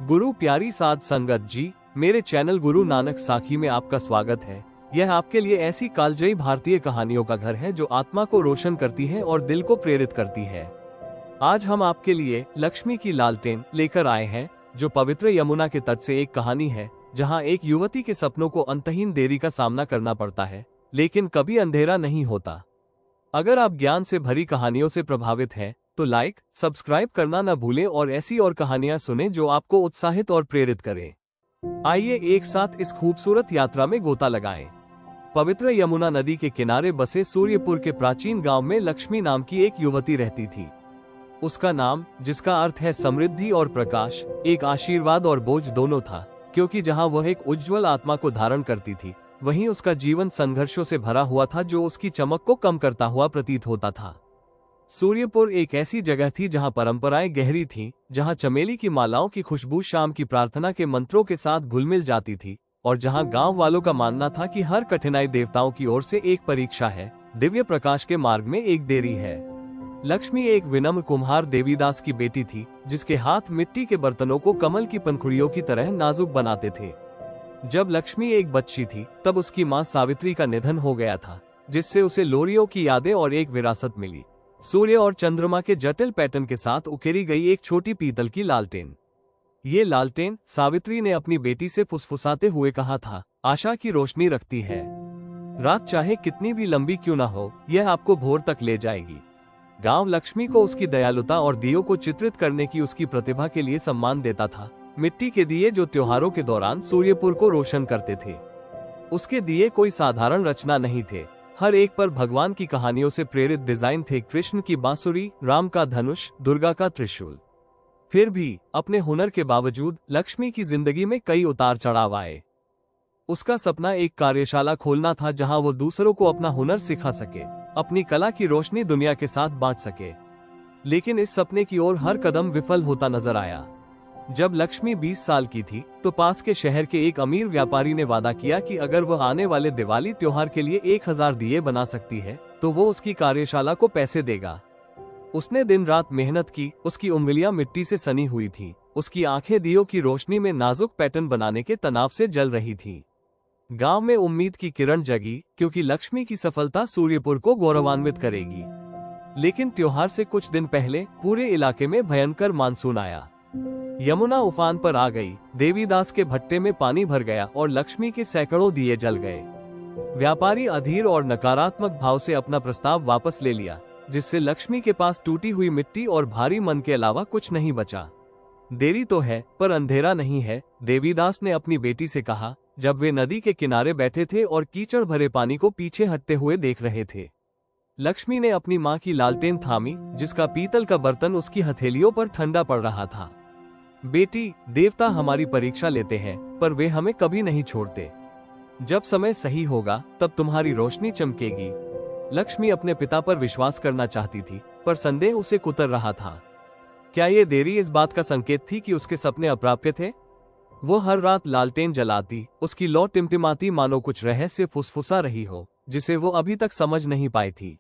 गुरु प्यारी साध संगत जी, मेरे चैनल गुरु नानक साखी में आपका स्वागत है। यह आपके लिए ऐसी कालजयी भारतीय कहानियों का घर है जो आत्मा को रोशन करती है और दिल को प्रेरित करती है। आज हम आपके लिए लक्ष्मी की लालटेन लेकर आए हैं, जो पवित्र यमुना के तट से एक कहानी है, जहां एक युवती के सपनों को अंतहीन देरी का सामना करना पड़ता है, लेकिन कभी अंधेरा नहीं होता। अगर आप ज्ञान से भरी कहानियों से प्रभावित हैं, तो लाइक, सब्सक्राइब करना न भूलें और ऐसी और कहानियां सुनें जो आपको उत्साहित और प्रेरित करें। आइए एक साथ इस खूबसूरत यात्रा में गोता लगाएं। पवित्र यमुना नदी के किनारे बसे सूर्यपुर के प्राचीन गांव में लक्ष्मी नाम की एक युवती रहती थी। उसका नाम, जिसका अर्थ है समृद्धि और प्रकाश, एक आशीर्वाद और बोझ दोनों था, क्योंकि जहां वह एक उज्ज्वल आत्मा को धारण करती थी, वहीं उसका जीवन संघर्षों से भरा हुआ था जो उसकी चमक को कम करता हुआ प्रतीत होता था। सूर्यपुर एक ऐसी जगह थी जहां परंपराएं गहरी थीं, जहां चमेली की मालाओं की खुशबू शाम की प्रार्थना के मंत्रों के साथ घुल मिल जाती थी, और जहां गांव वालों का मानना था कि हर कठिनाई देवताओं की ओर से एक परीक्षा है, दिव्य प्रकाश के मार्ग में एक देरी है। लक्ष्मी एक विनम्र कुम्हार देवीदास की बेटी थी, जिसके हाथ मिट्टी के बर्तनों को कमल की पंखुड़ियों की तरह नाजुक बनाते थे। जब लक्ष्मी एक बच्ची थी, तब उसकी मां सावित्री का निधन हो गया था, जिससे उसे लोरियों की यादें और एक विरासत मिली, सूर्य और चंद्रमा के जटिल पैटर्न के साथ उकेरी गई एक छोटी पीतल की लालटेन। ये लालटेन, सावित्री ने अपनी बेटी से फुसफुसाते हुए कहा था, आशा की रोशनी रखती है। रात चाहे कितनी भी लंबी क्यों ना हो, यह आपको भोर तक ले जाएगी। गांव लक्ष्मी को उसकी दयालुता और दियों को चित्रित करने की उसकी प्रतिभा के लिए सम्मान देता था। मिट्टी के दिए जो त्योहारों के दौरान सूर्यपुर को रोशन करते थे। उसके दिए कोई साधारण रचना नहीं थे, हर एक पर भगवान की कहानियों से प्रेरित डिजाइन थे। कृष्ण की बांसुरी, राम का धनुष, दुर्गा का त्रिशूल। फिर भी अपने हुनर के बावजूद लक्ष्मी की जिंदगी में कई उतार चढ़ाव आए। उसका सपना एक कार्यशाला खोलना था जहां वो दूसरों को अपना हुनर सिखा सके, अपनी कला की रोशनी दुनिया के साथ बांट सके। लेकिन इस सपने की ओर हर कदम विफल होता नजर आया। जब लक्ष्मी 20 साल की थी, तो पास के शहर के एक अमीर व्यापारी ने वादा किया कि अगर वह आने वाले दिवाली त्योहार के लिए 1000 दिए बना सकती है, तो वो उसकी कार्यशाला को पैसे देगा। उसने दिन रात मेहनत की, उसकी उंगलियां मिट्टी से सनी हुई थी, उसकी आंखें दियों की रोशनी में नाजुक पैटर्न बनाने के तनाव से जल रही थी। गांव में उम्मीद की किरण जगी, क्योंकि लक्ष्मी की सफलता सूर्यपुर को गौरवान्वित करेगी। लेकिन त्योहार से कुछ दिन पहले पूरे इलाके में भयंकर मानसून आया। यमुना उफान पर आ गई, देवीदास के भट्टे में पानी भर गया और लक्ष्मी के सैकड़ों दिए जल गए। व्यापारी अधीर और नकारात्मक भाव से अपना प्रस्ताव वापस ले लिया, जिससे लक्ष्मी के पास टूटी हुई मिट्टी और भारी मन के अलावा कुछ नहीं बचा। देरी तो है, पर अंधेरा नहीं है, देवीदास ने अपनी बेटी से कहा, जब वे नदी के किनारे बैठे थे और कीचड़ भरे पानी को पीछे हटते हुए देख रहे थे। लक्ष्मी ने अपनी मां की लालटेन थामी, जिसका पीतल का बर्तन उसकी हथेलियों पर ठंडा पड़ रहा था। बेटी, देवता हमारी परीक्षा लेते हैं, पर वे हमें कभी नहीं छोड़ते। जब समय सही होगा, तब तुम्हारी रोशनी चमकेगी। लक्ष्मी अपने पिता पर विश्वास करना चाहती थी, पर संदेह उसे कुतर रहा था। क्या ये देरी इस बात का संकेत थी कि उसके सपने अप्राप्य थे? वो हर रात लालटेन जलाती, उसकी लौ टिमटिमाती मानो कुछ रहस्य फुसफुसा रही हो, जिसे वो अभी तक समझ नहीं पाई थी।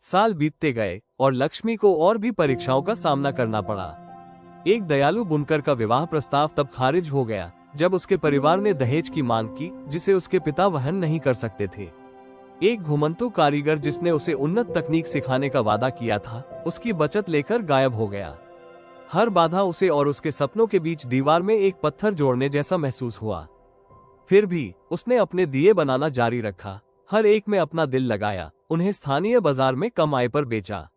साल बीतते गए और लक्ष्मी को और भी परीक्षाओं का सामना करना पड़ा। एक दयालु बुनकर का विवाह प्रस्ताव तब खारिज हो गया, जब उसके परिवार ने दहेज की मांग की, जिसे उसके पिता वहन नहीं कर सकते थे। एक घुमंतु कारीगर जिसने उसे उन्नत तकनीक सिखाने का वादा किया था, उसकी बचत लेकर गायब हो गया। हर बाधा उसे और उसके सपनों के बीच दीवार में एक पत्थर जोड़ने जैसा महसूस हुआ। फिर भी उसने अपने दिए बनाना जारी रखा, हर एक में अपना दिल लगाया, उन्हें स्थानीय बाजार में कम आय पर बेचा।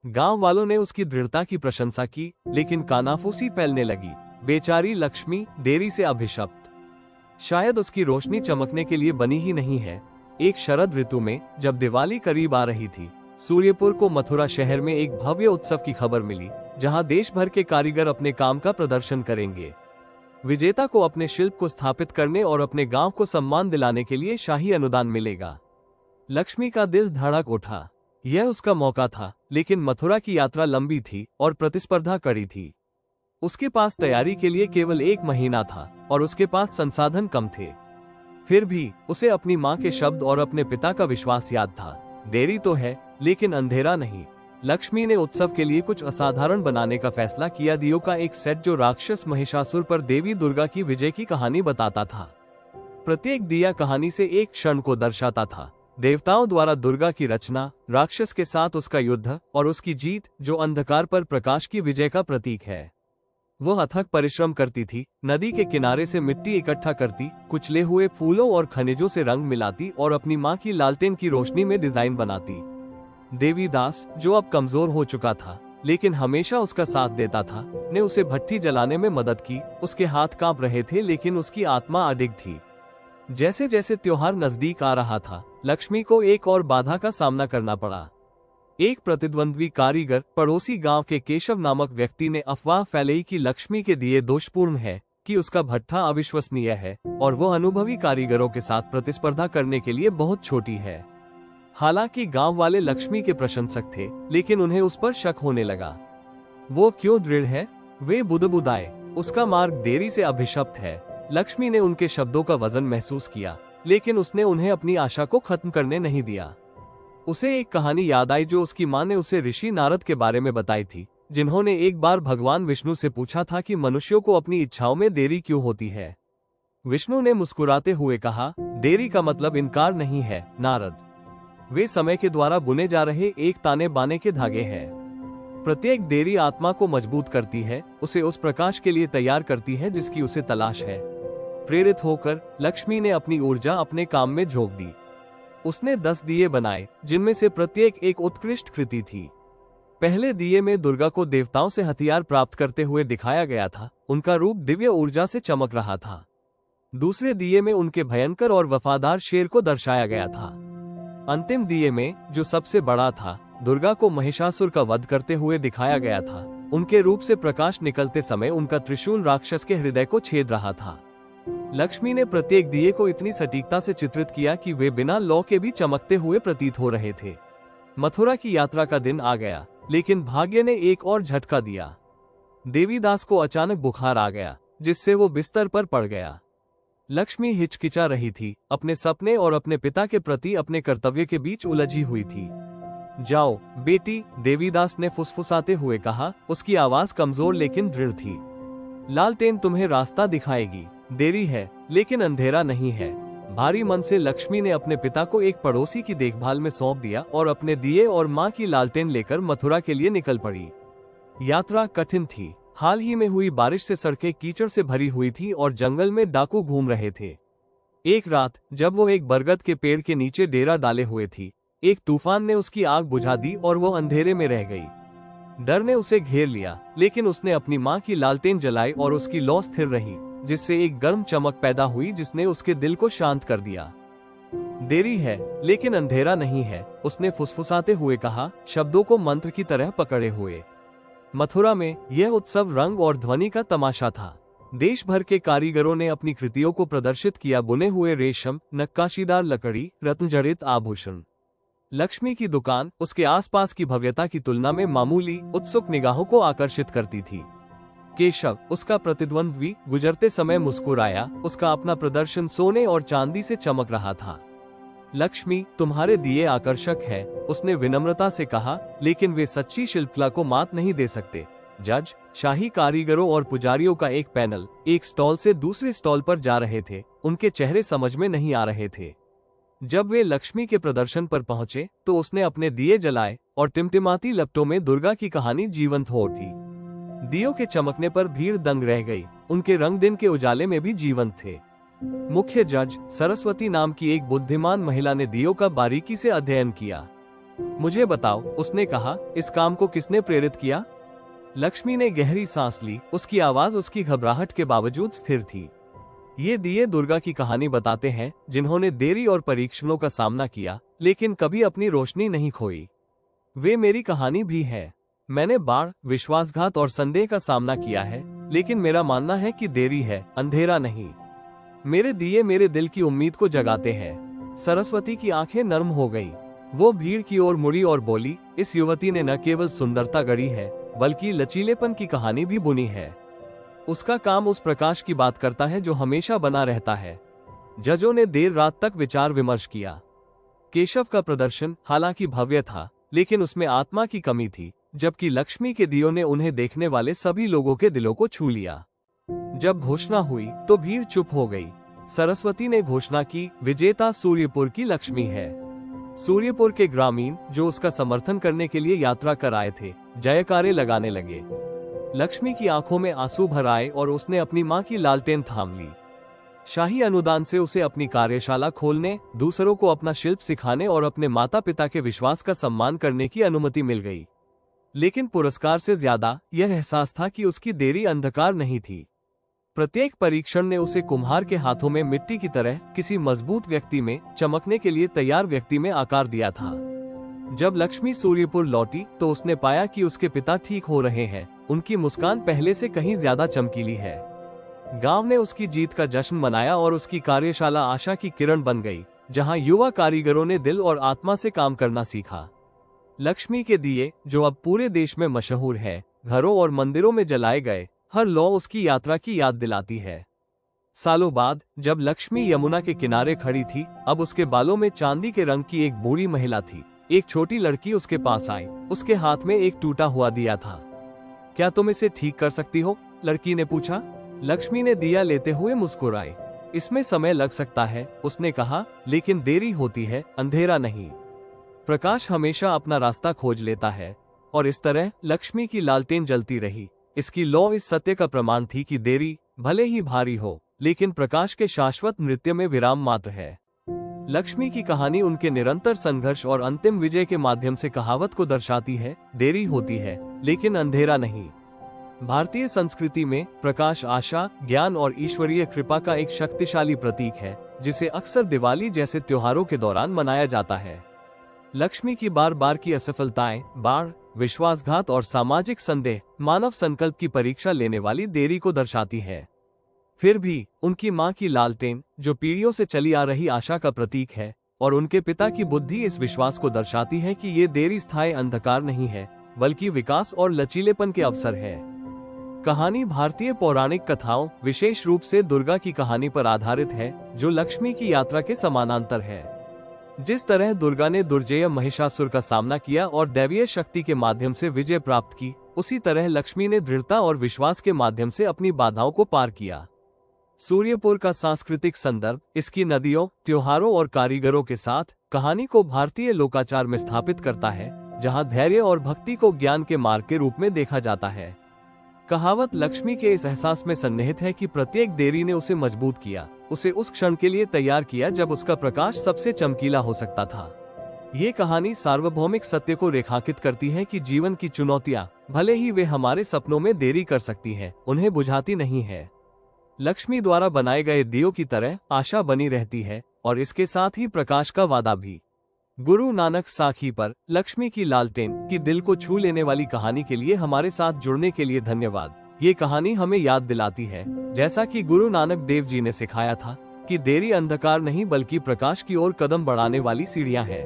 गांव वालों ने उसकी दृढ़ता की प्रशंसा की, लेकिन कानाफूसी फैलने लगी। बेचारी लक्ष्मी, देरी से अभिशप्त। शायद उसकी रोशनी चमकने के लिए बनी ही नहीं है। एक शरद ऋतु में, जब दिवाली करीब आ रही थी, सूर्यपुर को मथुरा शहर में एक भव्य उत्सव की खबर मिली, जहां देश भर के कारीगर अपने काम का प्रदर्शन करेंगे। विजेता को अपने शिल्प को स्थापित करने और अपने गांव को सम्मान दिलाने के लिए शाही अनुदान मिलेगा। लक्ष्मी का दिल धड़क उठा। यह उसका मौका था, लेकिन मथुरा की यात्रा लंबी थी और प्रतिस्पर्धा कड़ी थी। उसके पास तैयारी के लिए केवल 1 महीना था और उसके पास संसाधन कम थे। फिर भी उसे अपनी मां के शब्द और अपने पिता का विश्वास याद था, देरी तो है, लेकिन अंधेरा नहीं। लक्ष्मी ने उत्सव के लिए कुछ असाधारण बनाने का फैसला किया। दियों का एक सेट जो राक्षस महिषासुर पर देवी दुर्गा की विजय की कहानी बताता था। प्रत्येक दिया कहानी से एक क्षण को दर्शाता था, देवताओं द्वारा दुर्गा की रचना, राक्षस के साथ उसका युद्ध और उसकी जीत, जो अंधकार पर प्रकाश की विजय का प्रतीक है। वो अथक परिश्रम करती थी, नदी के किनारे से मिट्टी इकट्ठा करती, कुचले हुए फूलों और खनिजों से रंग मिलाती और अपनी माँ की लालटेन की रोशनी में डिजाइन बनाती। देवीदास, जो अब कमजोर हो चुका था लेकिन हमेशा उसका साथ देता था, ने उसे भट्ठी जलाने में मदद की। उसके हाथ कांप रहे थे लेकिन उसकी आत्मा अडिग थी। जैसे जैसे त्योहार नजदीक आ रहा था, लक्ष्मी को एक और बाधा का सामना करना पड़ा। एक प्रतिद्वंद्वी कारीगर, पड़ोसी गांव के केशव नामक व्यक्ति ने अफवाह फैलाई कि लक्ष्मी के दिए दोषपूर्ण है, कि उसका भट्ठा अविश्वसनीय है और वो अनुभवी कारीगरों के साथ प्रतिस्पर्धा करने के लिए बहुत छोटी है। हालांकि गांव वाले लक्ष्मी के प्रशंसक थे, लेकिन उन्हें उस पर शक होने लगा। वो क्यों दृढ़ है? वे बुदबुदाए, उसका मार्ग देरी से अभिशप्त है। लक्ष्मी ने उनके शब्दों का वजन महसूस किया, लेकिन उसने उन्हें अपनी आशा को खत्म करने नहीं दिया। उसे एक कहानी याद आई जो उसकी माँ ने उसे ऋषि नारद के बारे में बताई थी, जिन्होंने एक बार भगवान विष्णु से पूछा था कि मनुष्यों को अपनी इच्छाओं में देरी क्यों होती है। विष्णु ने मुस्कुराते हुए कहा, देरी का मतलब इनकार नहीं है नारद, वे समय के द्वारा बुने जा रहे एक ताने बाने के धागे हैं। प्रत्येक देरी आत्मा को मजबूत करती है, उसे उस प्रकाश के लिए तैयार करती है जिसकी उसे तलाश है। प्रेरित होकर लक्ष्मी ने अपनी ऊर्जा अपने काम में झोंक दी। उसने 10 दिए बनाए, जिनमें से प्रत्येक एक उत्कृष्ट कृति थी। पहले दिए में दुर्गा को देवताओं से हथियार प्राप्त करते हुए दिखाया गया था, उनका रूप दिव्य ऊर्जा से चमक रहा था। दूसरे दिए में उनके भयंकर और वफादार शेर को दर्शाया गया था। अंतिम दिए में, जो सबसे बड़ा था, दुर्गा को महिषासुर का वध करते हुए दिखाया गया था। उनके रूप से प्रकाश निकलते समय उनका त्रिशूल राक्षस के हृदय को छेद रहा था। लक्ष्मी ने प्रत्येक दिए को इतनी सटीकता से चित्रित किया कि वे बिना लौ के भी चमकते हुए प्रतीत हो रहे थे। मथुरा की यात्रा का दिन आ गया, लेकिन भाग्य ने एक और झटका दिया। देवीदास को अचानक बुखार आ गया, जिससे वो बिस्तर पर पड़ गया। लक्ष्मी हिचकिचा रही थी, अपने सपने और अपने पिता के प्रति अपने कर्तव्य के बीच उलझी हुई थी। जाओ बेटी, देवीदास ने फुसफुसाते हुए कहा। उसकी आवाज कमजोर लेकिन दृढ़ थी। लालटेन तुम्हें रास्ता दिखाएगी। देरी है लेकिन अंधेरा नहीं है। भारी मन से लक्ष्मी ने अपने पिता को एक पड़ोसी की देखभाल में सौंप दिया और अपने दिए और माँ की लालटेन लेकर मथुरा के लिए निकल पड़ी। यात्रा कठिन थी। हाल ही में हुई बारिश से सड़कें कीचड़ से भरी हुई थी और जंगल में डाकू घूम रहे थे। एक रात जब वो एक बरगद के पेड़ के नीचे डेरा डाले हुए थी, एक तूफान ने उसकी आग बुझा दी और वो अंधेरे में रह गई। डर ने उसे घेर लिया, लेकिन उसने अपनी माँ की लालटेन जलाई और उसकी लौ स्थिर रही, जिससे एक गर्म चमक पैदा हुई जिसने उसके दिल को शांत कर दिया। देरी है लेकिन अंधेरा नहीं है, उसने फुसफुसाते हुए कहा, शब्दों को मंत्र की तरह पकड़े हुए। मथुरा में यह उत्सव रंग और ध्वनि का तमाशा था। देश भर के कारीगरों ने अपनी कृतियों को प्रदर्शित किया, बुने हुए रेशम, नक्काशीदार लकड़ी, रत्नजड़ित आभूषण। लक्ष्मी की दुकान उसके आसपास की भव्यता की तुलना में मामूली, उत्सुक निगाहों को आकर्षित करती थी। केशव, उसका प्रतिद्वंद्वी, गुजरते समय मुस्कुराया, उसका अपना प्रदर्शन सोने और चांदी से चमक रहा था। लक्ष्मी, तुम्हारे दिए आकर्षक है, उसने विनम्रता से कहा, लेकिन वे सच्ची शिल्पकला को मात नहीं दे सकते। जज, शाही कारीगरों और पुजारियों का एक पैनल एक स्टॉल से दूसरे स्टॉल पर जा रहे थे। उनके चेहरे समझ में नहीं आ रहे थे। जब वे लक्ष्मी के प्रदर्शन पर पहुंचे तो उसने अपने दिए जलाए और टिमटिमाती लपटों में दुर्गा की कहानी जीवंत हो उठी। दियों के चमकने पर भीड़ दंग रह गई, उनके रंग दिन के उजाले में भी जीवंत थे। मुख्य जज, सरस्वती नाम की एक बुद्धिमान महिला ने दियों का बारीकी से अध्ययन किया। मुझे बताओ, उसने कहा, इस काम को किसने प्रेरित किया? लक्ष्मी ने गहरी सांस ली, उसकी आवाज उसकी घबराहट के बावजूद स्थिर थी। ये दिए दुर्गा की कहानी बताते हैं, जिन्होंने देरी और परीक्षणों का सामना किया, लेकिन कभी अपनी रोशनी नहीं खोई। वे मेरी कहानी भी है। मैंने बाढ़, विश्वासघात और संदेह का सामना किया है, लेकिन मेरा मानना है कि देरी है, अंधेरा नहीं। मेरे दिए मेरे दिल की उम्मीद को जगाते हैं। सरस्वती की आंखें नर्म हो गई। वो भीड़ की ओर मुड़ी और बोली, इस युवती ने न केवल सुंदरता गढ़ी है, बल्कि लचीलेपन की कहानी भी बुनी है। उसका काम उस प्रकाश की बात करता है जो हमेशा बना रहता है। जजों ने देर रात तक विचार विमर्श किया। केशव का प्रदर्शन हालांकि भव्य था, लेकिन उसमें आत्मा की कमी थी, जबकि लक्ष्मी के दियों ने उन्हें देखने वाले सभी लोगों के दिलों को छू लिया। जब घोषणा हुई तो भीड़ चुप हो गई। सरस्वती ने घोषणा की, विजेता सूर्यपुर की लक्ष्मी है। सूर्यपुर के ग्रामीण जो उसका समर्थन करने के लिए यात्रा कर आए थे, जयकारे लगाने लगे। लक्ष्मी की आंखों में आंसू भर आए और उसने अपनी मां की लालटेन थाम ली। शाही अनुदान से उसे अपनी कार्यशाला खोलने, दूसरों को अपना शिल्प सिखाने और अपने माता पिता के विश्वास का सम्मान करने की अनुमति मिल गई। लेकिन पुरस्कार से ज्यादा यह एहसास था कि उसकी देरी अंधकार नहीं थी। प्रत्येक परीक्षण ने उसे कुम्हार के हाथों में मिट्टी की तरह किसी मजबूत व्यक्ति में, चमकने के लिए तैयार व्यक्ति में आकार दिया था। जब लक्ष्मी सूर्यपुर लौटी तो उसने पाया कि उसके पिता ठीक हो रहे हैं। उनकी मुस्कान पहले से कहीं ज्यादा चमकीली है। गांव ने उसकी जीत का जश्न मनाया और उसकी कार्यशाला आशा की किरण बन गई, जहां युवा कारीगरों ने दिल और आत्मा से काम करना सीखा। लक्ष्मी के दिए, जो अब पूरे देश में मशहूर है, घरों और मंदिरों में जलाए गए, हर लौ उसकी यात्रा की याद दिलाती है। सालों बाद जब लक्ष्मी यमुना के किनारे खड़ी थी, अब उसके बालों में चांदी के रंग की एक बूढ़ी महिला थी। एक छोटी लड़की उसके पास आई। उसके हाथ में एक टूटा हुआ दिया था। क्या तुम इसे ठीक कर सकती हो? लड़की ने पूछा। लक्ष्मी ने दिया लेते हुए मुस्कुराई। इसमें समय लग सकता है, उसने कहा, लेकिन देरी होती है, अंधेरा नहीं। प्रकाश हमेशा अपना रास्ता खोज लेता है। और इस तरह लक्ष्मी की लालटेन जलती रही। इसकी लौ इस सत्य का प्रमाण थी कि देरी भले ही भारी हो, लेकिन प्रकाश के शाश्वत नृत्य में विराम मात्र है। लक्ष्मी की कहानी उनके निरंतर संघर्ष और अंतिम विजय के माध्यम से कहावत को दर्शाती है, देरी होती है, लेकिन अंधेरा नहीं। भारतीय संस्कृति में प्रकाश आशा, ज्ञान और ईश्वरीय कृपा का एक शक्तिशाली प्रतीक है, जिसे अक्सर दिवाली जैसे त्योहारों के दौरान मनाया जाता है। लक्ष्मी की बार बार की असफलताएं, बाढ़, विश्वासघात और सामाजिक संदेह मानव संकल्प की परीक्षा लेने वाली देरी को दर्शाती है। फिर भी उनकी मां की लालटेन, जो पीढ़ियों से चली आ रही आशा का प्रतीक है, और उनके पिता की बुद्धि इस विश्वास को दर्शाती है कि ये देरी स्थायी अंधकार नहीं है, बल्कि विकास और लचीलेपन के अवसर है। कहानी भारतीय पौराणिक कथाओं, विशेष रूप से दुर्गा की कहानी पर आधारित है, जो लक्ष्मी की यात्रा के समानांतर है। जिस तरह दुर्गा ने दुर्जय महिषासुर का सामना किया और दैवीय शक्ति के माध्यम से विजय प्राप्त की, उसी तरह लक्ष्मी ने दृढ़ता और विश्वास के माध्यम से अपनी बाधाओं को पार किया। सूर्यपुर का सांस्कृतिक संदर्भ इसकी नदियों, त्योहारों और कारीगरों के साथ कहानी को भारतीय लोकाचार में स्थापित करता है, जहां धैर्य और भक्ति को ज्ञान के मार्ग के रूप में देखा जाता है। कहावत लक्ष्मी के इस एहसास में सन्निहित है कि प्रत्येक देरी ने उसे मजबूत किया, उसे उस क्षण के लिए तैयार किया जब उसका प्रकाश सबसे चमकीला हो सकता था। ये कहानी सार्वभौमिक सत्य को रेखांकित करती है कि जीवन की चुनौतियां, भले ही वे हमारे सपनों में देरी कर सकती हैं, उन्हें बुझाती नहीं है। लक्ष्मी द्वारा बनाए गए दियों की तरह आशा बनी रहती है, और इसके साथ ही प्रकाश का वादा भी। गुरु नानक साखी पर लक्ष्मी की लालटेन की दिल को छू लेने वाली कहानी के लिए हमारे साथ जुड़ने के लिए धन्यवाद। ये कहानी हमें याद दिलाती है, जैसा कि गुरु नानक देव जी ने सिखाया था, कि देरी अंधकार नहीं बल्कि प्रकाश की ओर कदम बढ़ाने वाली सीढ़ियां हैं।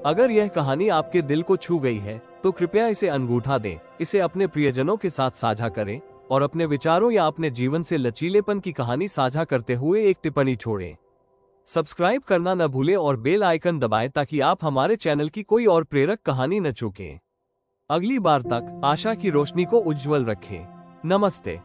अगर यह कहानी आपके दिल को छू गई है, तो कृपया इसे अनगूठा दें, इसे अपने प्रियजनों के साथ साझा करें, और अपने विचारों या अपने जीवन से लचीलेपन की कहानी साझा करते हुए एक टिप्पणी छोड़ें। सब्सक्राइब करना न भूलें और बेल आइकन दबाएं ताकि आप हमारे चैनल की कोई और प्रेरक कहानी न चूकें। अगली बार तक आशा की रोशनी को उज्जवल रखें। नमस्ते।